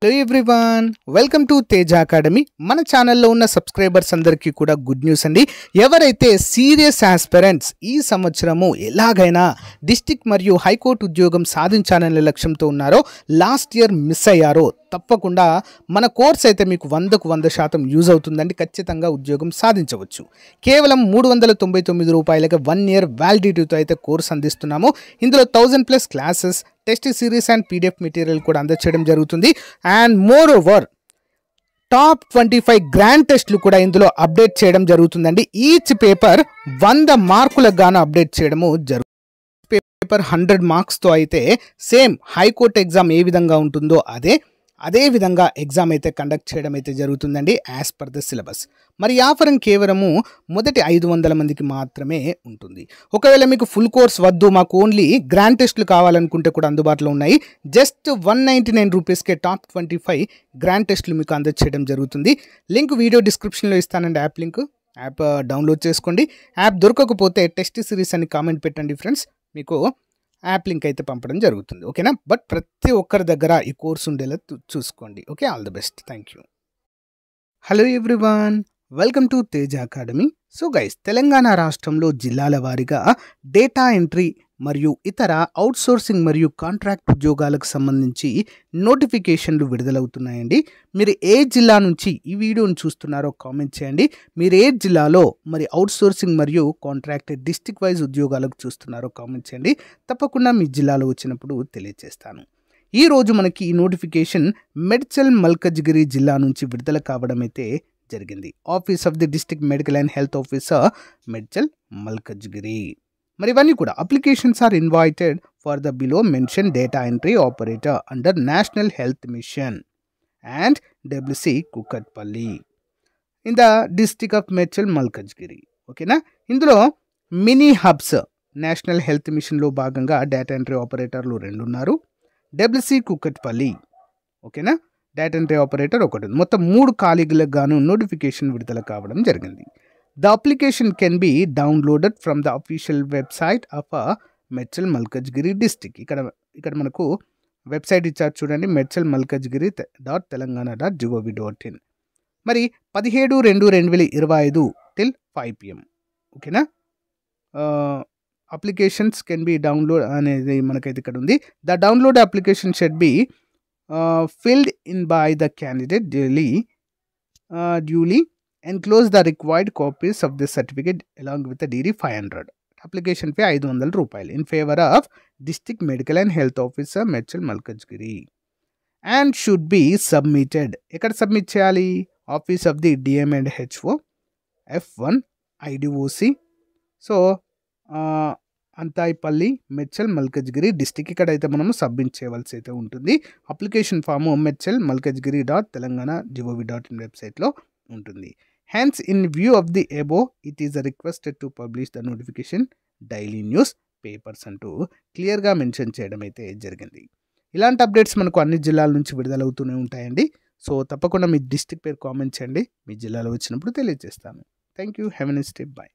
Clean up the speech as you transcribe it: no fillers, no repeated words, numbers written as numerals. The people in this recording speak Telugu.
Hello everyone, welcome to Teja academy. మన ఛానల్లో ఉన్న సబ్స్క్రైబర్స్ అందరికీ కూడా గుడ్ న్యూస్ అండి. ఎవరైతే సీరియస్ ఆస్పిరెంట్స్ ఈ సంవత్సరము ఎలాగైనా డిస్ట్రిక్ట్ మరియు హైకోర్టు ఉద్యోగం సాధించాలనే లక్ష్యంతో ఉన్నారో, లాస్ట్ ఇయర్ మిస్ అయ్యారో, తప్పకుండా మన కోర్స్ అయితే మీకు 100% యూజ్ అవుతుందండి. ఖచ్చితంగా ఉద్యోగం సాధించవచ్చు. కేవలం 399 రూపాయలకి 1 ఇయర్ వ్యాలిడిటీతో అయితే కోర్స్ అందిస్తున్నాము. ఇందులో 1000+ classes, test series and PDF material కూడా అందచేయడం జరుగుతుంది. And more over top 25 grand టెస్ట్లు కూడా ఇందులో అప్డేట్ చేయడం జరుగుతుందండి. ఈచ్ పేపర్ 100 మార్కులకు గాను అప్డేట్ చేయడము జరుగుతుంది. పేపర్ 100 మార్క్స్తో అయితే సేమ్ హైకోర్టు ఎగ్జామ్ ఏ విధంగా ఉంటుందో అదే విధంగా ఎగ్జామ్ అయితే కండక్ట్ చేయడం అయితే జరుగుతుందండి యాజ్ పర్ ద సిలబస్. మరి ఈ ఆఫర్ కేవలము మొదటి 500 మందికి మాత్రమే ఉంటుంది. ఒకవేళ మీకు ఫుల్ కోర్స్ వద్దు, మాకు ఓన్లీ గ్రాండ్ టెస్ట్లు కావాలనుకుంటే కూడా అందుబాటులో ఉన్నాయి. జస్ట్ 199 రూపీస్కే టాప్ 25 గ్రాండ్ టెస్ట్లు మీకు అందచేయడం జరుగుతుంది. లింక్ వీడియో డిస్క్రిప్షన్లో ఇస్తానండి. యాప్ డౌన్లోడ్ చేసుకోండి. యాప్ దొరకకపోతే టెస్ట్ సిరీస్ అని కామెంట్ పెట్టండి ఫ్రెండ్స్, మీకు యాప్ లింక్ అయితే పంపడం జరుగుతుంది. ఓకేనా? బట్ ప్రతి ఒక్కరి దగ్గర ఈ కోర్స్ ఉండేలా చూసుకోండి. Okay, all the best. Thank you. Hello everyone, welcome to Teja academy. So guys, Telangana రాష్ట్రంలో జిల్లాల వారీగా డేటా ఎంట్రీ మరియు ఇతర అవుట్సోర్సింగ్ మరియు కాంట్రాక్ట్ ఉద్యోగాలకు సంబంధించి నోటిఫికేషన్లు విడుదలవుతున్నాయండి. మీరు ఏ జిల్లా నుంచి ఈ వీడియోని చూస్తున్నారో కామెంట్ చేయండి. మీరు ఏ జిల్లాలో మరి అవుట్సోర్సింగ్ మరియు కాంట్రాక్ట్ డిస్ట్రిక్ట్ వైజ్ ఉద్యోగాలకు చూస్తున్నారో కామెంట్ చేయండి. తప్పకుండా మీ జిల్లాలో వచ్చినప్పుడు తెలియజేస్తాను. ఈరోజు మనకి ఈ నోటిఫికేషన్ మేడ్చల్ మల్కజ్గిరి జిల్లా నుంచి విడుదల కావడం అయితే జరిగింది. Office of the district medical and health officer Medchal Malkajgiri. మరి ఇవన్నీ కూడా applications are invited for the below mention data entry operator under national health mission and WC Kukatpally in the district of Medchal Malkajgiri. ఓకేనా? ఇందులో మినీ హబ్స్ నేషనల్ హెల్త్ మిషన్లో భాగంగా డేటా ఎంట్రీ ఆపరేటర్లు 2 ఉన్నారు. డబ్ల్యూసి కుకట్పల్లి, ఓకేనా, డేటా ఎంట్రీ ఆపరేటర్ 1 ఉంది. మొత్తం 3 ఖాళీలకు గాను నోటిఫికేషన్ విడుదల కావడం జరిగింది. The application can be downloaded from the official website of Medchal Malkajgiri district. ఇక్కడ మనకు వెబ్సైట్ ఇచ్చారు చూడండి, medchalmalkajgiri.telangana.gov.in. మరి 17/2/2025 till 5 PM. ఓకేనా? అప్లికేషన్స్ కెన్ బి డౌన్లోడ్ అనేది మనకైతే ఇక్కడ ఉంది. The download application should be filled in by the candidate duly enclose the required copies of the certificate along with the DD 500. Application fee 500 రూపాయలు in favor of district medical and health officer Medchal Malkajgiri and should be submitted. ఎక్కడ సబ్మిట్ చేయాలి? Office of the DM and HO F1 IDOC. So Anthaipally Medchal Malkajgiri district. ఇక్కడైతే మనము సబ్మిట్ చేయవలసి అయితే ఉంటుంది. అప్లికేషన్ ఫాము medchalmalkajgiri.telangana.gov.in వెబ్సైట్లో ఉంటుంది. Hence, in view of the above, it is requested to publish the notification daily news papers అంటూ క్లియర్గా మెన్షన్ చేయడం అయితే జరిగింది. ఇలాంటి అప్డేట్స్ మనకు అన్ని జిల్లాల నుంచి విడుదలవుతూనే ఉంటాయండి. సో తప్పకుండా మీ డిస్ట్రిక్ట్ పేరు కామెంట్ చేయండి, మీ జిల్లాలో వచ్చినప్పుడు తెలియజేస్తాను. Thank you. Have a nice day. By.